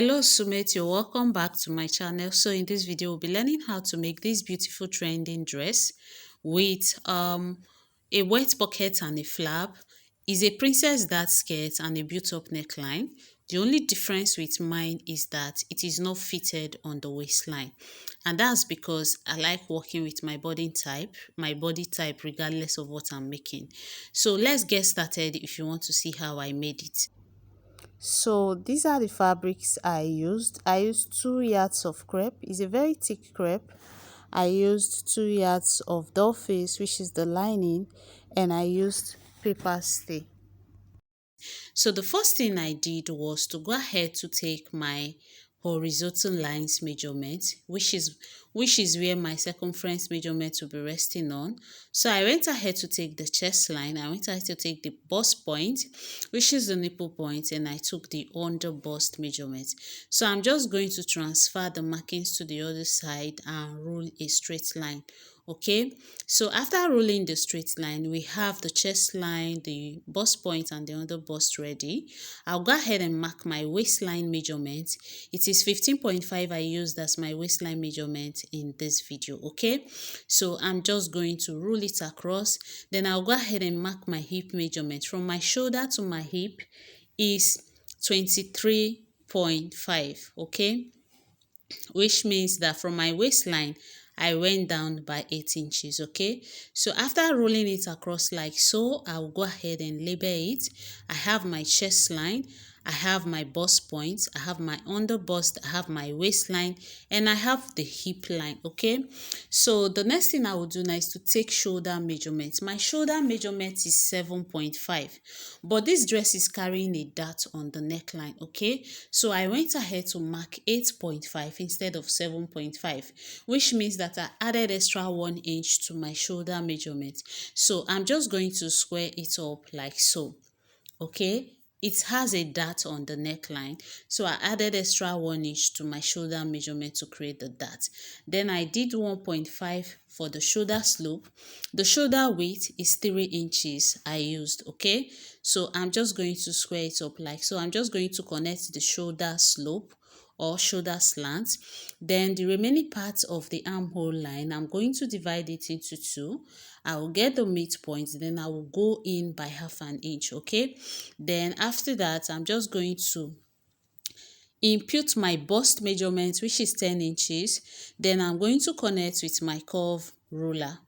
Hello Sumit, you're welcome back to my channel. So in this video, we'll be learning how to make this beautiful trending dress with a wet pocket and a flap. Is a princess dart skirt and a built-up neckline. The only difference with mine is that it is not fitted on the waistline, and that's because I like working with my body type regardless of what I'm making. So let's get started if you want to see how I made it. So these are the fabrics I used. I used 2 yards of crepe. It's a very thick crepe. I used 2 yards of doll face, which is the lining, and I used paper stay. So the first thing I did was to go ahead to take my horizontal lines measurement, which is where my circumference measurement will be resting on. So I went ahead to take the chest line, I went ahead to take the bust point, which is the nipple point, and I took the under bust measurement. So I'm just going to transfer the markings to the other side and rule a straight line. Okay, so after rolling the straight line, we have the chest line, the bust point, and the under bust ready. I'll go ahead and mark my waistline measurement. It is 15.5 I used as my waistline measurement in this video. Okay, so I'm just going to rule it across. Then I'll go ahead and mark my hip measurement. From my shoulder to my hip is 23.5. Okay, which means that from my waistline I went down by 8 inches. Okay, so after rolling it across like so, I'll go ahead and label it. I have my chest line, I have my bust point, I have my under bust, I have my waistline, and I have the hip line. Okay, so the next thing I will do now is to take shoulder measurement. My shoulder measurement is 7.5, but this dress is carrying a dart on the neckline. Okay, so I went ahead to mark 8.5 instead of 7.5, which means that I added extra 1 inch to my shoulder measurement. So I'm just going to square it up like so. Okay, it has a dart on the neckline, so I added extra 1 inch to my shoulder measurement to create the dart. Then I did 1.5 for the shoulder slope. The shoulder width is 3 inches I used. Okay, so I'm just going to square it up like so. I'm just going to connect the shoulder slope or shoulder slant. Then the remaining part of the armhole line, I'm going to divide it into two. I will get the midpoint, then I will go in by half an inch. Okay, then after that I'm just going to input my bust measurement, which is 10 inches. Then I'm going to connect with my curve ruler.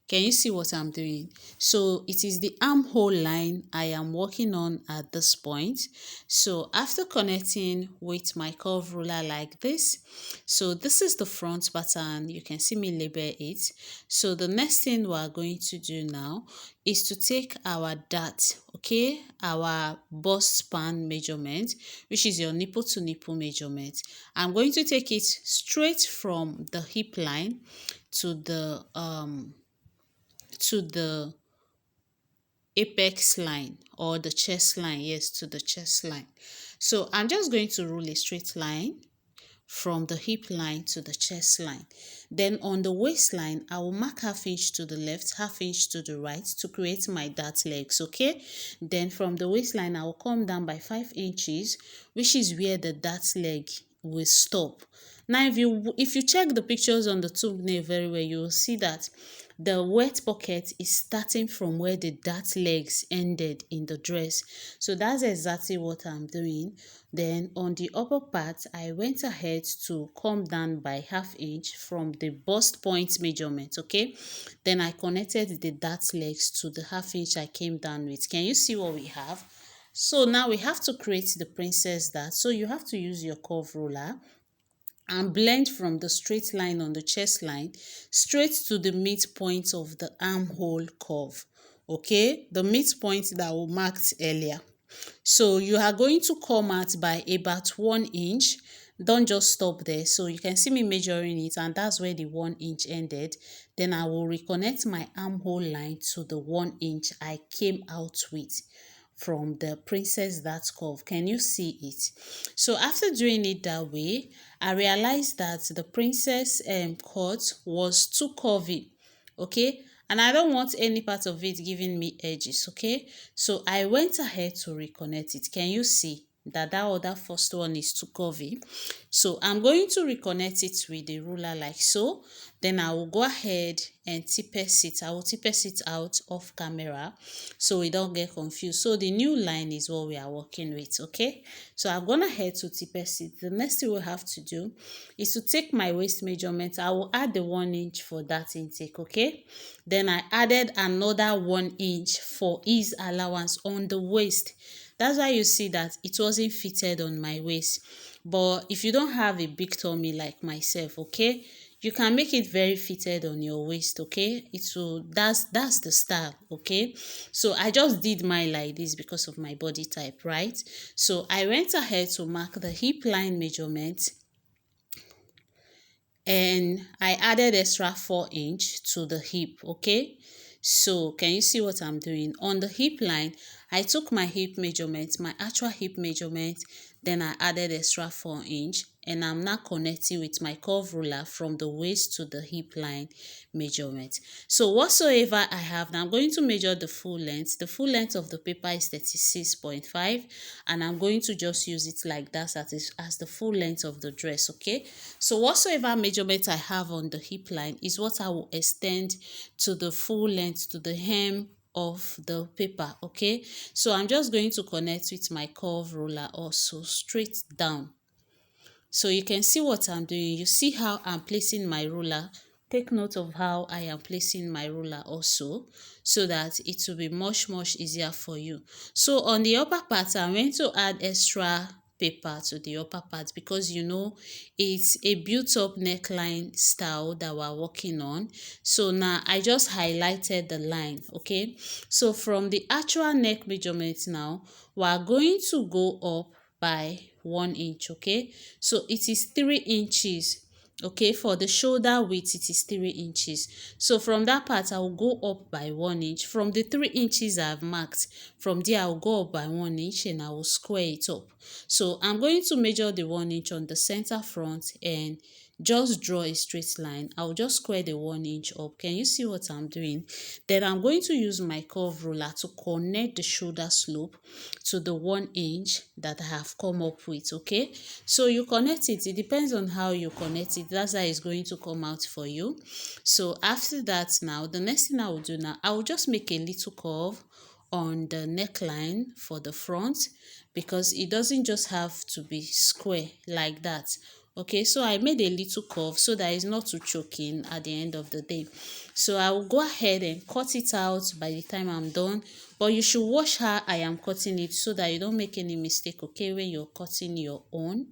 Can you see what I'm doing? So it is the armhole line I am working on at this point. So after connecting with my curve ruler like this, so this is the front pattern. You can see me label it. So the next thing we are going to do now is to take our dart, okay, our bust span measurement, which is your nipple to nipple measurement. I'm going to take it straight from the hip line to the apex line or the chest line. Yes, to the chest line. So I'm just going to rule a straight line from the hip line to the chest line. Then on the waistline, I will mark half inch to the left, half inch to the right to create my dart legs. Okay, then from the waistline I will come down by 5 inches, which is where the dart leg will stop. Now if you check the pictures on the thumbnail very well, you will see that the wet pocket is starting from where the dart legs ended in the dress. So that's exactly what I'm doing. Then on the upper part, I went ahead to come down by half inch from the bust point measurement. Okay, then I connected the dart legs to the half inch I came down with. Can you see what we have? So now we have to create the princess dart. So you have to use your curve ruler and blend from the straight line on the chest line straight to the midpoint of the armhole curve. Okay, the midpoint that we marked earlier. So you are going to come out by about 1 inch. Don't just stop there. So you can see me measuring it, and that's where the 1 inch ended. Then I will reconnect my armhole line to the 1 inch I came out with from the princess dart curve. Can you see it? So after doing it that way, I realized that the princess cut was too curvy. Okay, and I don't want any part of it giving me edges, okay? So I went ahead to reconnect it. Can you see that other first one is too curvy? So I'm going to reconnect it with the ruler like so. Then I will go ahead and tipes it. I will tipes it out off camera so we don't get confused. So the new line is what we are working with, okay? So I've gone ahead to tipes it. The next thing we have to do is to take my waist measurement. I will add the 1 inch for that intake, okay? Then I added another 1 inch for ease allowance on the waist. That's why you see that it wasn't fitted on my waist. But if you don't have a big tummy like myself, okay, you can make it very fitted on your waist, okay? It will, that's the style, okay? So I just did mine like this because of my body type, right? So I went ahead to mark the hip line measurement, and I added extra 4 inch to the hip, okay? So can you see what I'm doing? On the hip line, I took my hip measurement, my actual hip measurement, then I added extra 4 inch, and I'm now connecting with my curve ruler from the waist to the hip line measurement. So whatsoever I have now, I'm going to measure the full length. The full length of the paper is 36.5, and I'm going to just use it like that as the full length of the dress, okay? So whatsoever measurement I have on the hip line is what I will extend to the full length, to the hem of the paper, okay? So I'm just going to connect with my curve ruler also straight down. So you can see what I'm doing. You see how I'm placing my ruler. Take note of how I am placing my ruler also, so that it will be much easier for you. So on the upper part, I'm going to add extra paper to the upper part because you know it's a built up neckline style that we're working on. So now I just highlighted the line, okay? So from the actual neck measurement now, we're going to go up by 1 inch, okay? So it is 3 inches, okay? For the shoulder width, it is 3 inches. So from that part, I will go up by 1 inch. From the 3 inches I've marked, from there I'll go up by 1 inch and I will square it up. So I'm going to measure the 1 inch on the center front and just draw a straight line. I'll just square the 1 inch up. Can you see what I'm doing? Then I'm going to use my curve ruler to connect the shoulder slope to the 1 inch that I have come up with, okay? So you connect it. It depends on how you connect it. That's how it's going to come out for you. So after that now, the next thing I will do now, I will just make a little curve on the neckline for the front, because it doesn't just have to be square like that. Okay, so I made a little curve so that it's not too choking at the end of the day. So I will go ahead and cut it out by the time I'm done, but you should watch how I am cutting it so that you don't make any mistake, okay, when you're cutting your own.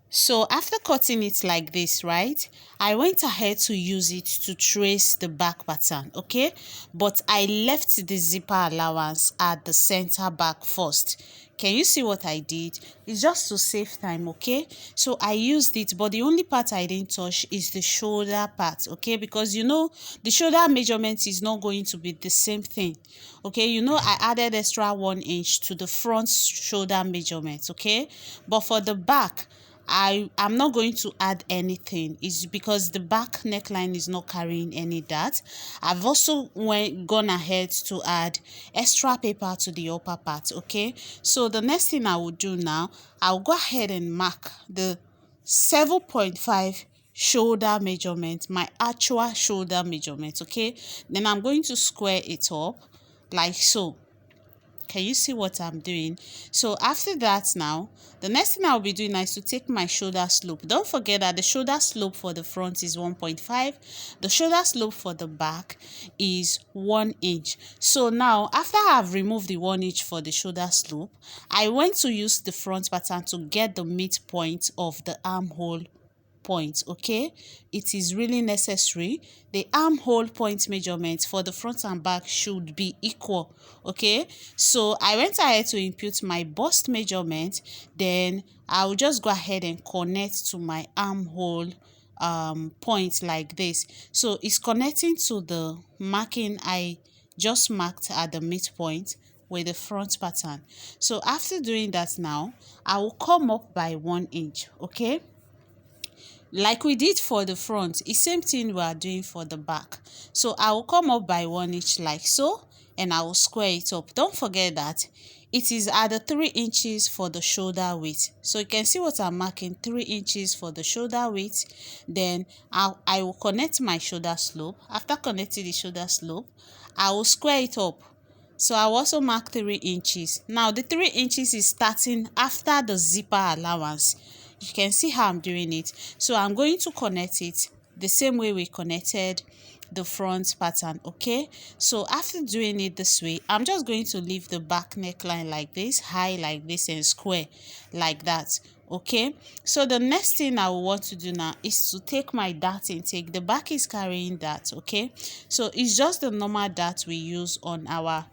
So after cutting it like this, right, I went ahead to use it to trace the back pattern, okay? But I left the zipper allowance at the center back first. Can you see what I did? It's just to save time, okay? So I used it, but the only part I didn't touch is the shoulder part, okay? Because you know, the shoulder measurement is not going to be the same thing, okay? You know, I added extra 1 inch to the front shoulder measurement, okay? But for the back, I'm not going to add anything. It's because the back neckline is not carrying any dart. I've also gone ahead to add extra paper to the upper part, okay? So the next thing I will do now, I'll go ahead and mark the 7.5 shoulder measurement, my actual shoulder measurement, okay? Then I'm going to square it up like so. Can you see what I'm doing? So after that now, the next thing I'll be doing is to take my shoulder slope. Don't forget that the shoulder slope for the front is 1.5. The shoulder slope for the back is 1 inch. So now, after I've removed the 1 inch for the shoulder slope, I went to use the front pattern to get the midpoint of the armhole point, okay? It is really necessary. The armhole point measurement for the front and back should be equal, okay? So I went ahead to input my bust measurement, then I'll just go ahead and connect to my armhole point like this. So it's connecting to the marking I just marked at the midpoint with the front pattern. So after doing that now, I will come up by 1 inch, okay? like we did for the front, it's same thing we are doing for the back. So I will come up by 1 inch like so, and I will square it up. Don't forget that it is at the 3 inches for the shoulder width. So you can see what I'm marking, 3 inches for the shoulder width. Then I will connect my shoulder slope. After connecting the shoulder slope, I will square it up. So I will also mark 3 inches. Now the 3 inches is starting after the zipper allowance. You can see how I'm doing it. So I'm going to connect it the same way we connected the front pattern. Okay, so after doing it this way, I'm just going to leave the back neckline like this, high like this, and square like that. Okay, so the next thing I will want to do now is to take my dart intake. The back is carrying that. Okay, so it's just the normal dart we use on our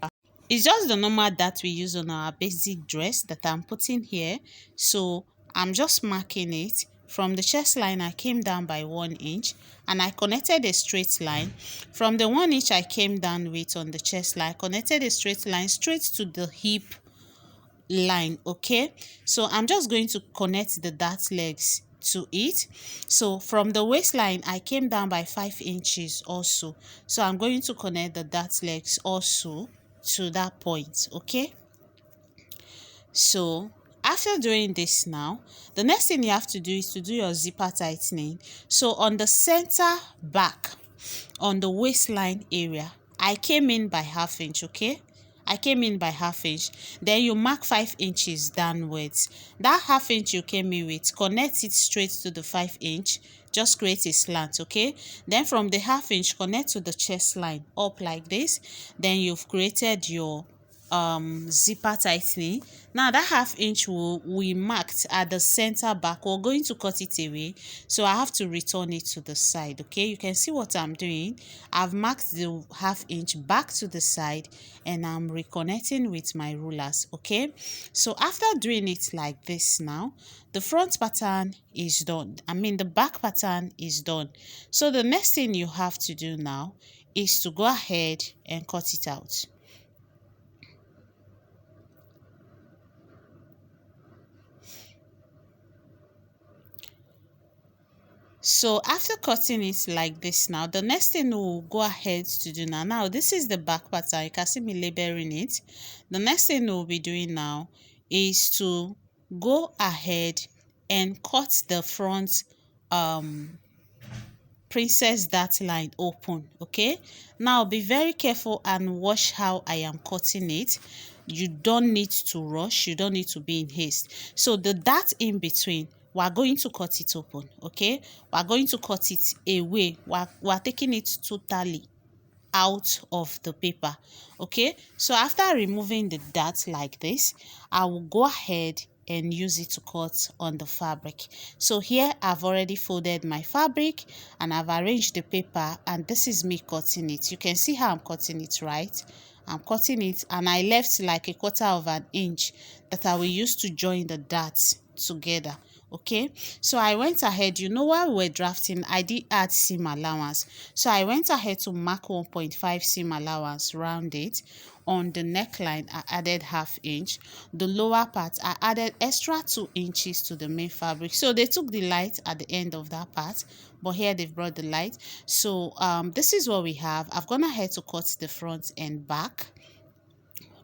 basic dress that I'm putting here. So I'm just marking it. From the chest line, I came down by 1 inch and I connected a straight line. From the 1 inch I came down with on the chest line, I connected a straight line straight to the hip line. Okay, so I'm just going to connect the dart legs to it. So from the waistline, I came down by 5 inches also. So I'm going to connect the dart legs also to that point. Okay, so after doing this now, the next thing you have to do is to do your zipper tightening. So on the center back, on the waistline area, I came in by 1/2 inch. Okay, I came in by 1/2 inch. Then you mark 5 inches downwards. That 1/2 inch you came in with, connect it straight to the 5 inch. Just create a slant. Okay, then from the 1/2 inch, connect to the chest line up like this. Then you've created your zipper tightening. Now that 1/2 inch we marked at the center back, we're going to cut it away, so I have to return it to the side. Okay, you can see what I'm doing. I've marked the 1/2 inch back to the side and I'm reconnecting with my rulers. Okay, so after doing it like this now, the front pattern is done. The back pattern is done. So the next thing you have to do now is to go ahead and cut it out. So after cutting it like this now, the next thing we'll go ahead to do now this is the back pattern. You can see me labeling it. The next thing we'll be doing now is to go ahead and cut the front princess dart line open. Okay, now be very careful and watch how I am cutting it. You don't need to rush, you don't need to be in haste. So the dart in between, we are going to cut it open. Okay, we are going to cut it away. We are taking it totally out of the paper. Okay, so after removing the dart like this, I will go ahead and use it to cut on the fabric. So here I've already folded my fabric and I've arranged the paper, and this is me cutting it. You can see how I'm cutting it, right? I'm cutting it and I left like 1/4 of an inch that I will use to join the darts together. Okay, so I went ahead, while we were drafting, I did add seam allowance. So I went ahead to mark 1.5 seam allowance, round it. On the neckline, I added 1/2 inch. The lower part, I added extra 2 inches to the main fabric. So they took the light at the end of that part, but here they've brought the light. So this is what we have. I've gone ahead to cut the front and back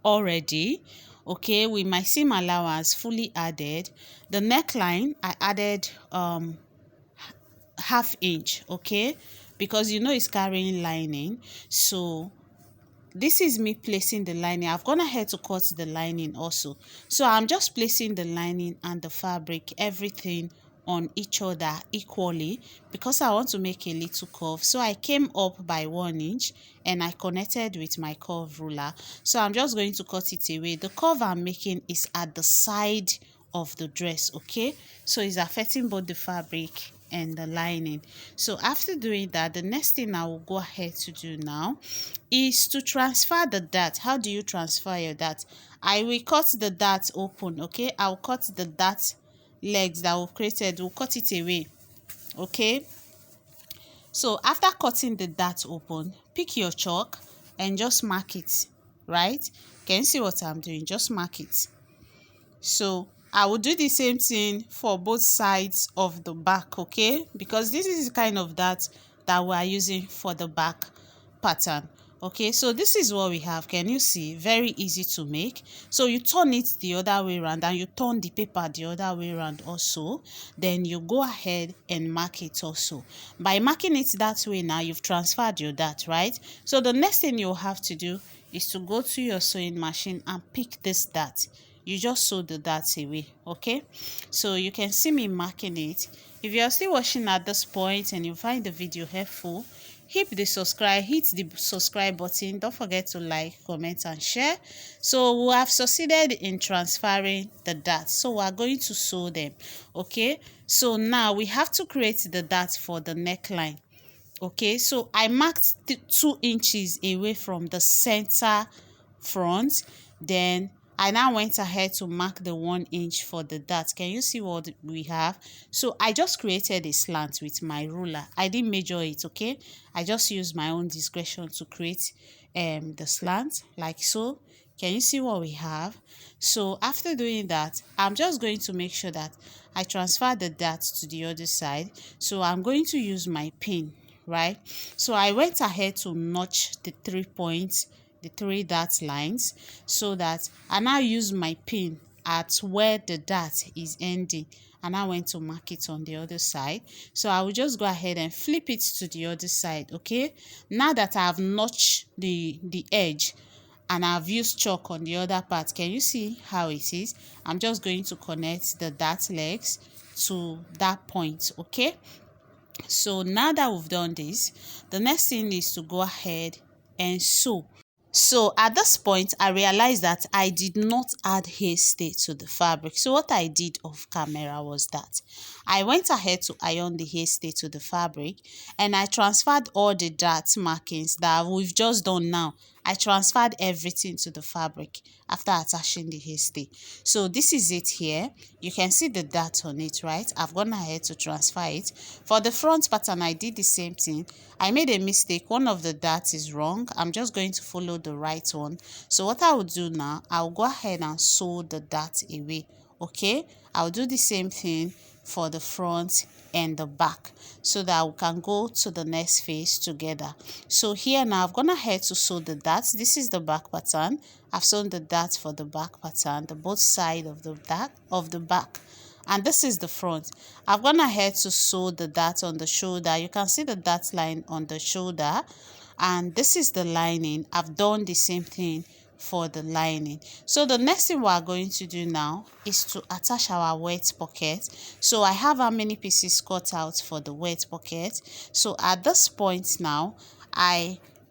already. Okay, with my seam allowance fully added. The neckline, I added 1/2 inch. Okay, because it's carrying lining. So this is me placing the lining. I've gone ahead to cut the lining also. So I'm just placing the lining and the fabric, everything on each other equally, because I want to make a little curve. So I came up by 1 inch and I connected with my curve ruler. So I'm just going to cut it away. The curve I'm making is at the side of the dress. Okay, so it's affecting both the fabric and the lining. So after doing that, the next thing I will go ahead to do now is to transfer the dart. How do you transfer your dart? I will cut the dart open. Okay, I'll cut the dart legs that we've created. We'll cut it away. Okay, so after cutting the dart open, pick your chalk and just mark it. Right, can you see what I'm doing? Just mark it. So I will do the same thing for both sides of the back, okay? Because this is kind of that we are using for the back pattern. Okay, so this is what we have. Can you see? Very easy to make. So you turn it the other way around and you turn the paper the other way around also. Then you go ahead and mark it also. By marking it that way now, you've transferred your dart, right? So the next thing you'll have to do is to go to your sewing machine and pick this dart. You just sew the darts away, okay? So you can see me marking it. If you are still watching at this point and you find the video helpful, hit the subscribe button. Don't forget to like, comment and share. So we have succeeded in transferring the darts, so we are going to sew them, okay? So now we have to create the dart for the neckline. Okay, so I marked 2 inches away from the center front. Then I now went ahead to mark the 1 inch for the dart. Can you see what we have? So I just created a slant with my ruler. I didn't measure it, okay? I just used my own discretion to create the slant like so. Can you see what we have? So after doing that, I'm just going to make sure that I transfer the dart to the other side. So I'm going to use my pin, right? So I went ahead to notch the 3 points, the 3 dart lines, so that I now use my pin at where the dart is ending, and I went to mark it on the other side. So I will just go ahead and flip it to the other side, okay? Now that I've notched the edge and I've used chalk on the other part, can you see how it is? I'm just going to connect the dart legs to that point, okay? So now that we've done this, the next thing is to go ahead and sew. So at this point, I realized that I did not add hairstay to the fabric. So what I did off camera was that I went ahead to iron the hairstay to the fabric, and I transferred all the dart markings that we've just done now. I transferred everything to the fabric after attaching the hairstay. So this is it here. You can see the dart on it, right? I've gone ahead to transfer it. For the front pattern, I did the same thing. I made a mistake. One of the darts is wrong. I'm just going to follow the right one. So what I will do now, I'll go ahead and sew the dart away, okay? I'll do the same thing for the front and the back so that we can go to the next phase together. So here now I've gone ahead to sew the darts. This is the back pattern. I've sewn the darts for the back pattern, the both side of the back, and this is the front. I've gone ahead to sew the dart on the shoulder. You can see the dart line on the shoulder, and this is the lining. I've done the same thing for the lining. So the next thing we are going to do now is to attach our wet pocket. So I have how many pieces cut out for the wet pocket. So at this point now,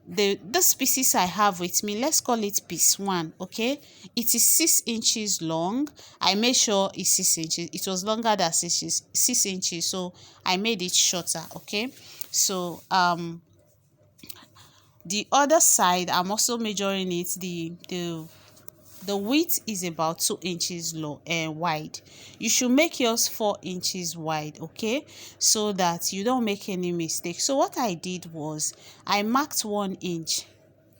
this pieces I have with me, let's call it piece 1, okay? It is 6 inches long. I made sure it's 6 inches. It was longer than 6 inches, so I made it shorter, okay? So the other side, I'm also measuring it. The width is about 2 inches low and wide. You should make yours 4 inches wide, okay, so that you don't make any mistake. So what I did was I marked 1 inch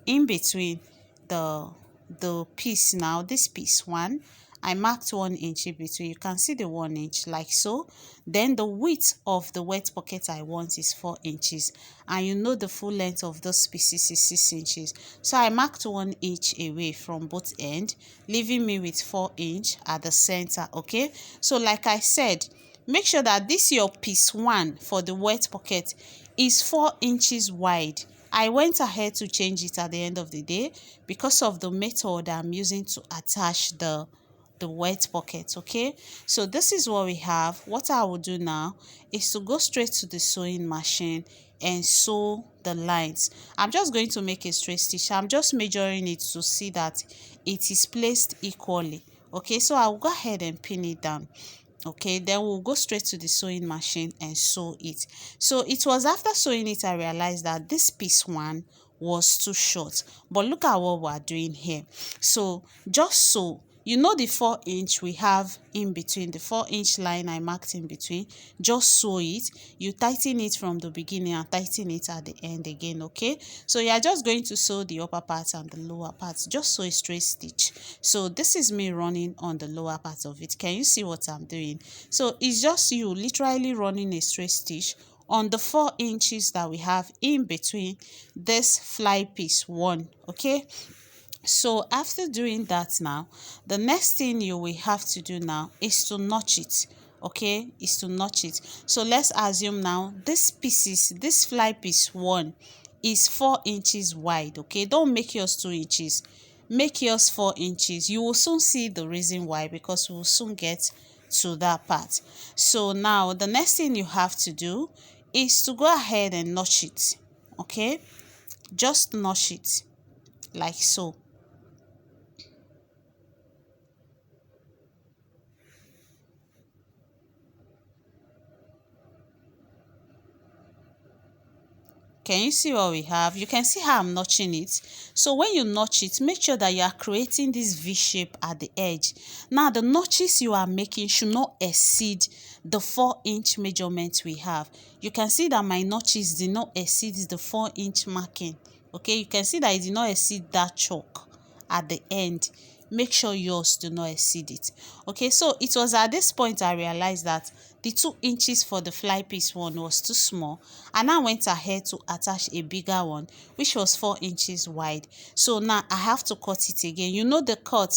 in between the piece. Now this piece 1, I marked 1 inch in between. You can see the 1 inch like so. Then the width of the wet pocket I want is 4 inches, and you know the full length of those pieces is 6 inches. So I marked 1 inch away from both ends, leaving me with 4 inch at the center, okay? So like I said, make sure that this your piece 1 for the wet pocket is 4 inches wide. I went ahead to change it at the end of the day because of the method I'm using to attach the wet pocket, okay? So this is what we have. What I will do now is to go straight to the sewing machine and sew the lines. I'm just going to make a straight stitch. I'm just measuring it to see that it is placed equally, okay? So I'll go ahead and pin it down. Okay, then we'll go straight to the sewing machine and sew it. So it was after sewing it I realized that this piece 1 was too short, but look at what we're doing here. So just sew. you know the 4 inch we have in between, the 4 inch line I marked in between, just sew it. You tighten it from the beginning and tighten it at the end again, okay? So you are just going to sew the upper part and the lower part, just sew a straight stitch. So this is me running on the lower part of it. Can you see what I'm doing? So it's just you literally running a straight stitch on the 4 inches that we have in between this fly piece one, okay? So after doing that, now the next thing you will have to do now is to notch it, okay? Is to notch it. So let's assume now this fly piece one is 4 inches wide, okay? Don't make yours 2 inches, make yours 4 inches. You will soon see the reason why, because we'll soon get to that part. So now the next thing you have to do is to go ahead and notch it, okay? Just notch it like so. Can you see what we have? You can see how I'm notching it. So when you notch it, make sure that you are creating this V shape at the edge. Now the notches you are making should not exceed the 4-inch measurement we have. You can see that my notches did not exceed the 4-inch marking. Okay, you can see that it did not exceed that chalk at the end. Make sure yours do not exceed it. Okay, so it was at this point I realized that the 2 inches for the fly piece one was too small, and I went ahead to attach a bigger one which was 4 inches wide. So now I have to cut it again. You know the cut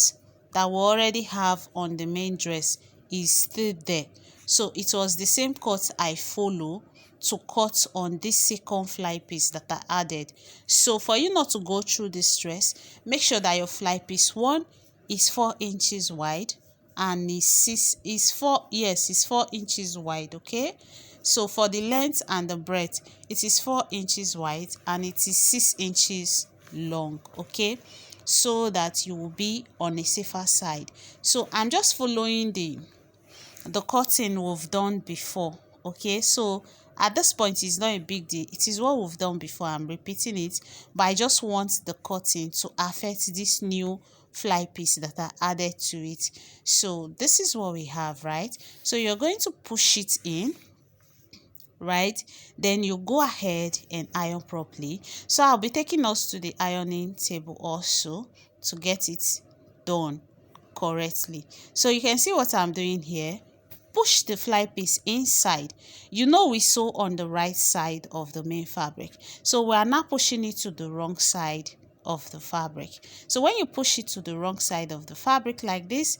that we already have on the main dress is still there, so it was the same cut I follow to cut on this second fly piece that I added. So for you not to go through this stress, make sure that your fly piece one is 4 inches wide and is 4 inches wide, okay? So for the length and the breadth, it is 4 inches wide and it is 6 inches long, okay? So that you will be on a safer side. So I'm just following the cutting we've done before, okay? So at this point it's not a big deal, it is what we've done before. I'm repeating it, but I just want the cutting to affect this new fly piece that I added to it. So this is what we have, right? So you're going to push it in, right? Then you go ahead and iron properly. So I'll be taking us to the ironing table also to get it done correctly. So you can see what I'm doing here. Push the fly piece inside. You know we sew on the right side of the main fabric, so we are now pushing it to the wrong side of the fabric. So when you push it to the wrong side of the fabric like this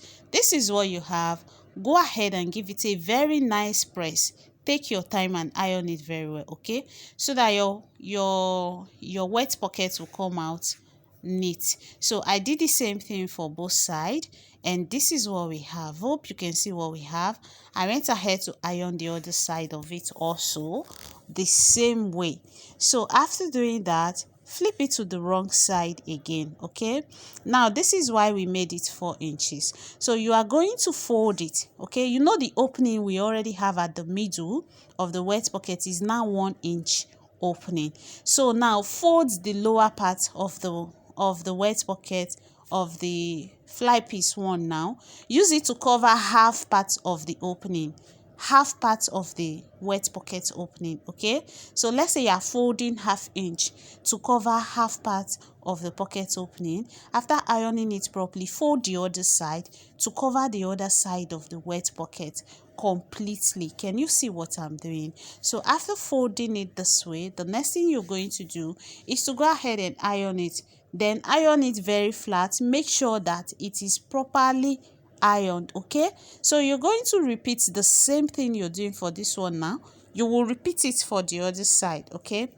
is what you have. Go ahead and give it a very nice press. Take your time and iron it very well, okay? So that your wet pockets will come out neat. So I did the same thing for both sides, and this is what we have. Hope you can see what we have. I went ahead to iron the other side of it also the same way. So after doing that, flip it to the wrong side again, okay? Now this is why we made it 4 inches. So you are going to fold it, okay? You know the opening we already have at the middle of the wet pocket is now 1 inch opening. So now fold the lower part of the wet pocket of the fly piece one. Now use it to cover half part of the opening, half part of the wet pocket opening, okay? So let's say you are folding half inch to cover half part of the pocket opening. After ironing it properly, fold the other side to cover the other side of the wet pocket completely. Can you see what I'm doing? So after folding it this way, the next thing you're going to do is to go ahead and iron it. Then iron it very flat. Make sure that it is properly ironed, okay? So you're going to repeat the same thing you're doing for this one. Now you will repeat it for the other side, okay?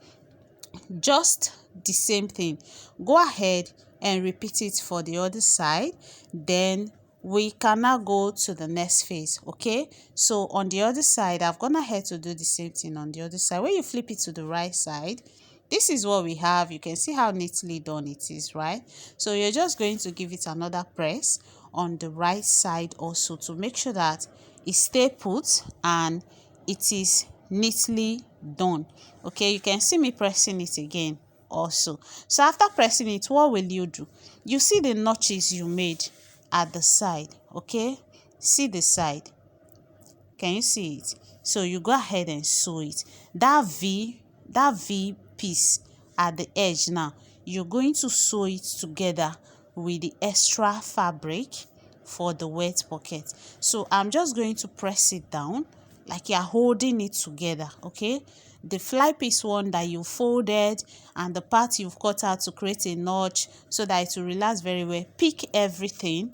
Just the same thing. Go ahead and repeat it for the other side. Then we can now go to the next phase, okay? So on the other side, I've gone ahead to do the same thing on the other side. When you flip it to the right side, this is what we have. You can see how neatly done it is, right? So you're just going to give it another press on the right side also to make sure that it stay put and it is neatly done, okay? You can see me pressing it again also. So after pressing it, what will you do? You see the notches you made at the side. Okay, see the side, can you see it? So you go ahead and sew it. That v piece at the edge, now you're going to sew it together with the extra fabric for the wet pocket. So I'm just going to press it down like you're holding it together. Okay, the fly piece one that you folded and the part you've cut out to create a notch so that it will relax very well, pick everything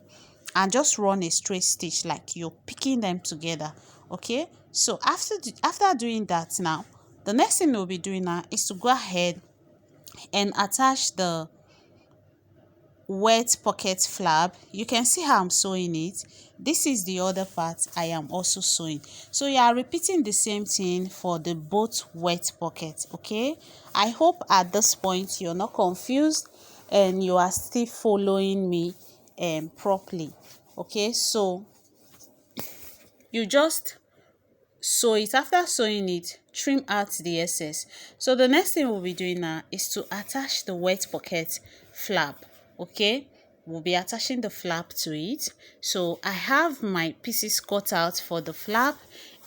and just run a straight stitch like you're picking them together. Okay, so after doing that, now the next thing we'll be doing now is to go ahead and attach the wet pocket flap. You can see how I'm sewing it. This is the other part I am also sewing. So you are repeating the same thing for the both wet pockets. Okay, I hope at this point you're not confused and you are still following me properly. Okay, so you just sew it. After sewing it, trim out the excess. So the next thing we'll be doing now is to attach the wet pocket flap. Okay, we'll be attaching the flap to it. So I have my pieces cut out for the flap.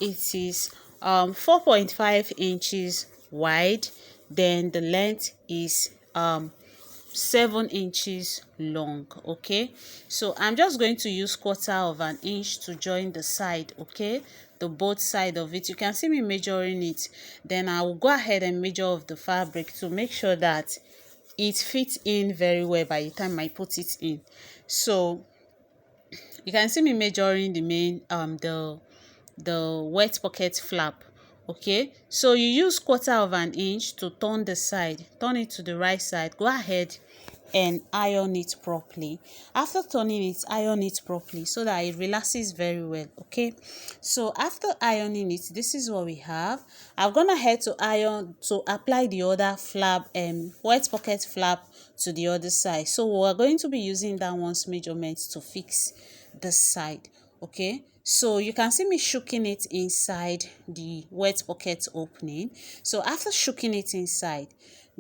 It is 4.5 inches wide, then the length is 7 inches long. Okay, so I'm just going to use 1/4 inch to join the side. Okay, the both side of it, you can see me measuring it. Then I will go ahead and measure of the fabric to make sure that it fits in very well by the time I put it in. So you can see me measuring the main the wet pocket flap. Okay, so you use 1/4 inch to turn the side, turn it to the right side, go ahead and iron it properly. After turning it, iron it properly so that it relaxes very well. Okay, so after ironing it, this is what we have. I've gone ahead to iron to apply the other flap wet pocket flap to the other side. So we're going to be using that one's measurement to fix this side. Okay, so you can see me shooking it inside the wet pocket opening. So after shooking it inside,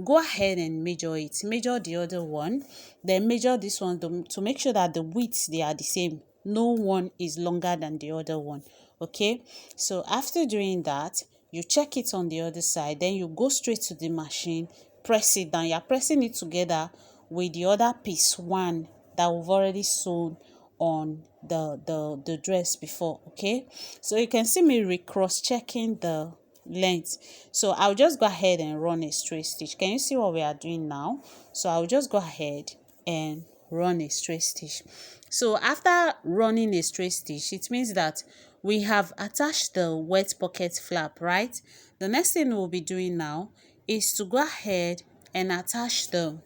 go ahead and measure it, measure the other one, then measure this one to make sure that the widths they are the same, no one is longer than the other one. Okay, so after doing that, you check it on the other side, then you go straight to the machine, press it down. You're pressing it together with the other piece one that we've already sewn on the dress before. Okay, so you can see me cross checking the length. So I'll just go ahead and run a straight stitch. Can you see what we are doing now? So I'll just go ahead and run a straight stitch. So after running a straight stitch, it means that we have attached the wet pocket flap, right? The next thing we'll be doing now is to go ahead and attach the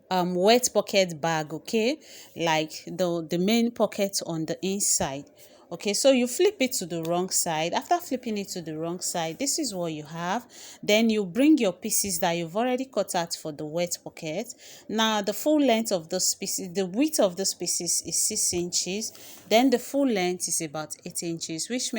wet pocket bag. Okay, like the main pocket on the inside. Okay, so you flip it to the wrong side. After flipping it to the wrong side, this is what you have. Then you bring your pieces that you've already cut out for the wet pocket. Now the full length of those pieces, the width of those pieces is 6 inches, then the full length is about 8 inches, which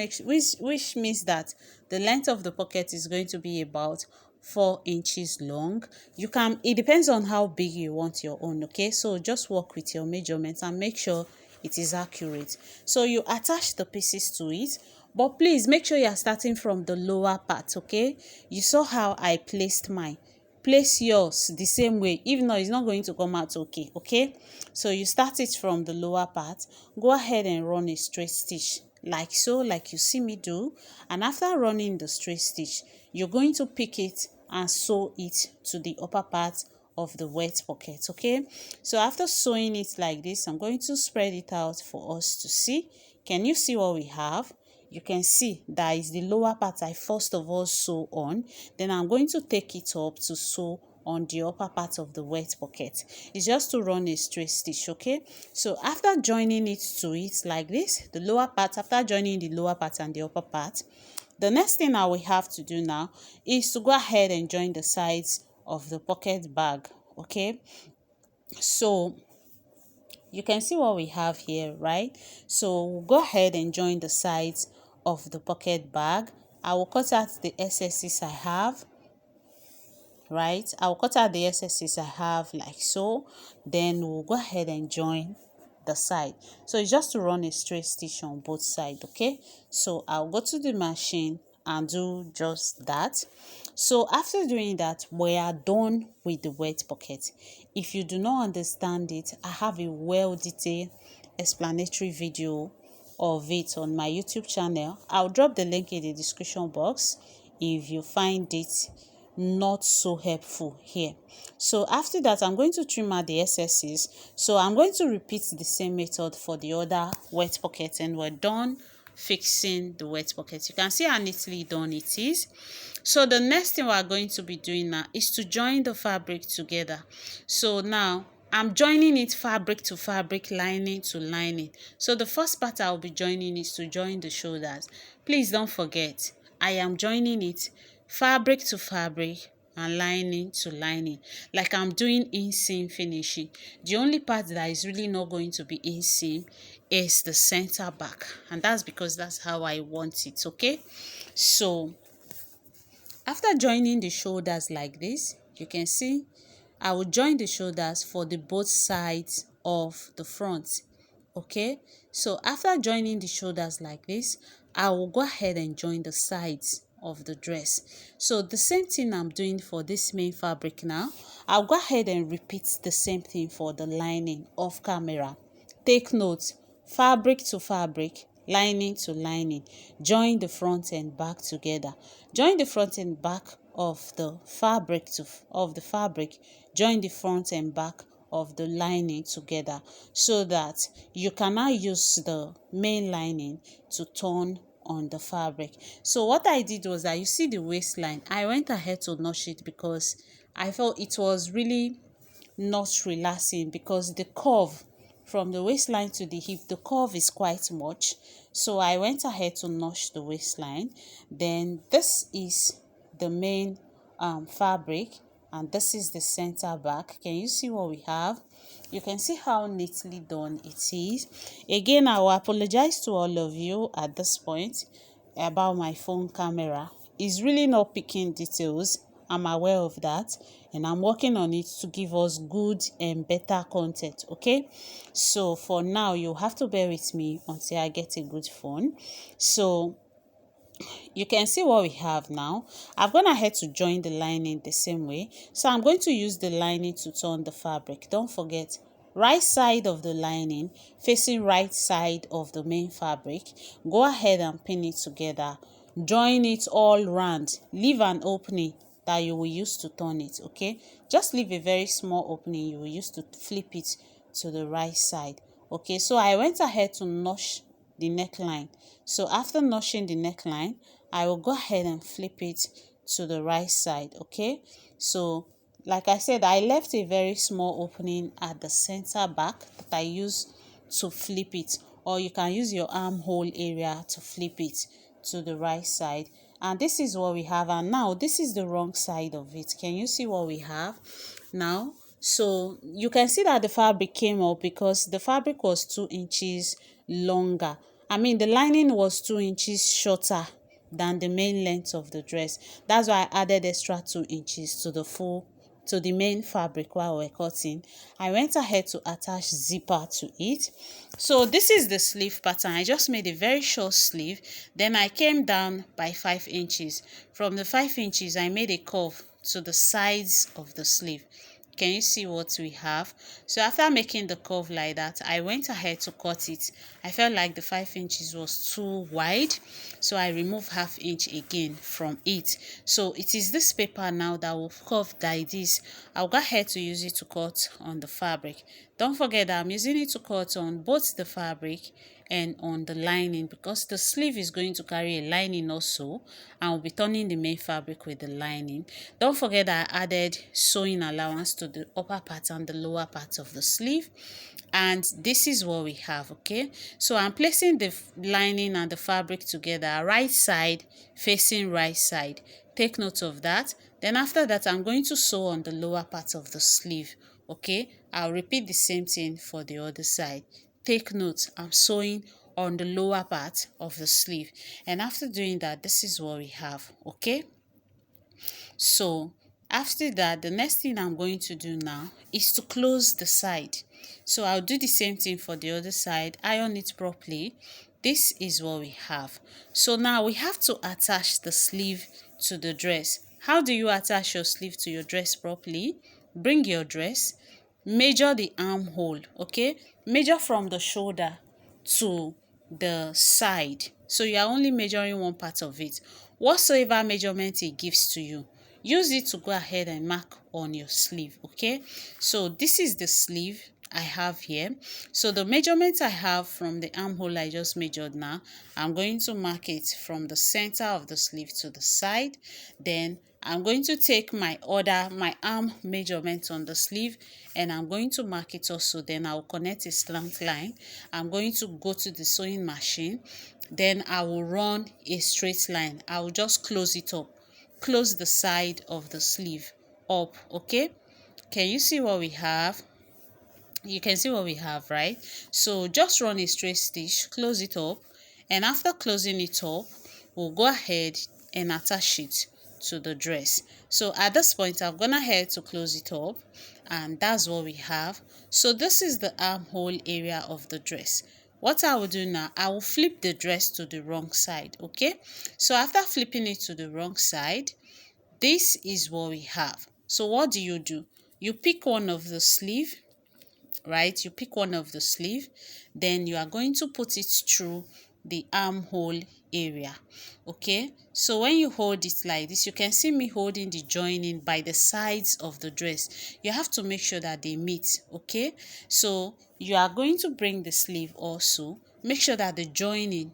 means that the length of the pocket is going to be about 4 inches long. You can, it depends on how big you want your own. Okay, so just work with your measurements and make sure it is accurate. So you attach the pieces to it, but please make sure you are starting from the lower part. Okay, you saw how I placed mine. Place yours the same way, if not, it's not going to come out okay. Okay, so you start it from the lower part, go ahead and run a straight stitch like so, like you see me do. And after running the straight stitch, you're going to pick it and sew it to the upper part of the wet pocket. Okay, so after sewing it like this, I'm going to spread it out for us to see. Can you see what we have? You can see that is the lower part I first of all sew on, then I'm going to take it up to sew on the upper part of the wet pocket. It's just to run a straight stitch. Okay, so after joining it to it like this, the lower part, after joining the lower part and the upper part, the next thing I will have to do now is to go ahead and join the sides of the pocket bag. Okay, so you can see what we have here, right? So we'll go ahead and join the sides of the pocket bag. I will cut out the excesses I have, right? I'll cut out the excesses I have like so. Then we'll go ahead and join the side. So it's just to run a straight stitch on both sides. Okay, so I'll go to the machine and do just that. So after doing that, we are done with the wet pocket. If you do not understand it, I have a well detailed explanatory video of it on my YouTube channel. I'll drop the link in the description box if you find it not so helpful here. So after that, I'm going to trim out the excesses. So I'm going to repeat the same method for the other wet pocket, and we're done fixing the wet pocket. You can see how neatly done it is. So the next thing we're going to be doing now is to join the fabric together. So now I'm joining it fabric to fabric, lining to lining. So the first part I'll be joining is to join the shoulders. Please don't forget, I am joining it fabric to fabric and lining to lining, like I'm doing inseam finishing. The only part that is really not going to be inseam is the center back, and that's because that's how I want it. Okay, so after joining the shoulders like this, you can see I will join the shoulders for the both sides of the front. Okay, so after joining the shoulders like this, I will go ahead and join the sides of the dress. So the same thing I'm doing for this main fabric now, I'll go ahead and repeat the same thing for the lining off camera. Take note, fabric to fabric, lining to lining, join the front and back together. Join the front and back of the fabric join the front and back of the lining together, so that you can now use the main lining to turn on the fabric. So what I did was that, you see the waistline, I went ahead to notch it because I felt it was really not relaxing, because the curve from the waistline to the hip, the curve is quite much. So I went ahead to notch the waistline. Then this is the main fabric, and this is the center back. Can you see what we have? You can see how neatly done it is. Again, I will apologize to all of you at this point about my phone camera. It's really not picking details. I'm aware of that, and I'm working on it to give us good and better content. Okay, so for now, you have to bear with me until I get a good phone. So you can see what we have now. I've gone ahead to join the lining the same way. So I'm going to use the lining to turn the fabric. Don't forget, right side of the lining facing right side of the main fabric. Go ahead and pin it together. Join it all round. Leave an opening that you will use to turn it. Okay, just leave a very small opening you will use to flip it to the right side. Okay, so I went ahead to notch the neckline. So after notching the neckline, I will go ahead and flip it to the right side. Okay, so like I said, I left a very small opening at the center back that I use to flip it, or you can use your armhole area to flip it to the right side. And this is what we have, and now this is the wrong side of it. Can you see what we have now? So you can see that the fabric came up because the fabric was 2 inches longer. I mean, the lining was 2 inches shorter than the main length of the dress. That's why I added extra 2 inches to the main fabric while we're cutting. I went ahead to attach zipper to it. So this is the sleeve pattern. I just made a very short sleeve. Then I came down by 5 inches. From the 5 inches, I made a curve to the sides of the sleeve. Can you see what we have? So after making the curve like that, I went ahead to cut it. I felt like the 5 inches was too wide, so I removed ½ inch again from it. So it is this paper now that will curve like this. I'll go ahead to use it to cut on the fabric. Don't forget that I'm using it to cut on both the fabric and on the lining, because the sleeve is going to carry a lining also, and we'll be turning the main fabric with the lining. Don't forget that I added sewing allowance to the upper part and the lower part of the sleeve, and this is what we have. Okay, so I'm placing the lining and the fabric together, right side facing right side. Take note of that. Then after that, I'm going to sew on the lower part of the sleeve. Okay, I'll repeat the same thing for the other side. Take note, I'm sewing on the lower part of the sleeve, and after doing that, this is what we have. Okay, so after that, the next thing I'm going to do now is to close the side. So I'll do the same thing for the other side, iron it properly. This is what we have. So now we have to attach the sleeve to the dress. How do you attach your sleeve to your dress properly? Bring your dress, measure the armhole, okay? Measure from the shoulder to the side. So you are only measuring one part of it. Whatsoever measurement it gives to you, use it to go ahead and mark on your sleeve, okay? So this is the sleeve I have here. So the measurement I have from the armhole I just measured now, I'm going to mark it from the center of the sleeve to the side. Then I'm going to take my arm measurement on the sleeve, and I'm going to mark it also. Then I'll connect a slant line. I'm going to go to the sewing machine. Then I will run a straight line. I will just close it up. Close the side of the sleeve up, okay? Can you see what we have? You can see what we have, right? So just run a straight stitch, close it up, and after closing it up, we'll go ahead and attach it to the dress. So at this point, I've gone ahead to close it up, and that's what we have. So this is the armhole area of the dress. What I will do now, I will flip the dress to the wrong side, okay? So after flipping it to the wrong side, this is what we have. So what do? You pick one of the sleeve, right? You pick one of the sleeve, then you are going to put it through the armhole area, okay? So when you hold it like this, you can see me holding the joining by the sides of the dress. You have to make sure that they meet, okay? So you are going to bring the sleeve also, make sure that the joining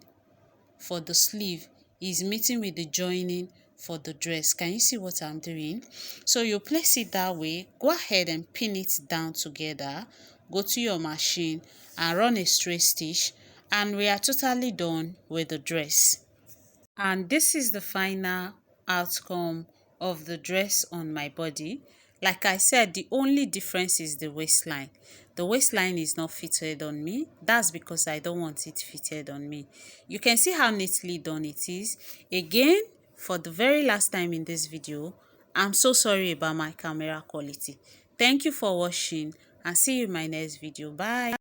for the sleeve is meeting with the joining for the dress. Can you see what I'm doing? So you place it that way, go ahead and pin it down together, go to your machine and run a straight stitch, and we are totally done with the dress. And this is the final outcome of the dress on my body. Like I said, the only difference is the waistline. The waistline is not fitted on me. That's because I don't want it fitted on me. You can see how neatly done it is. Again, for the very last time in this video, I'm so sorry about my camera quality. Thank you for watching, and see you in my next video. Bye.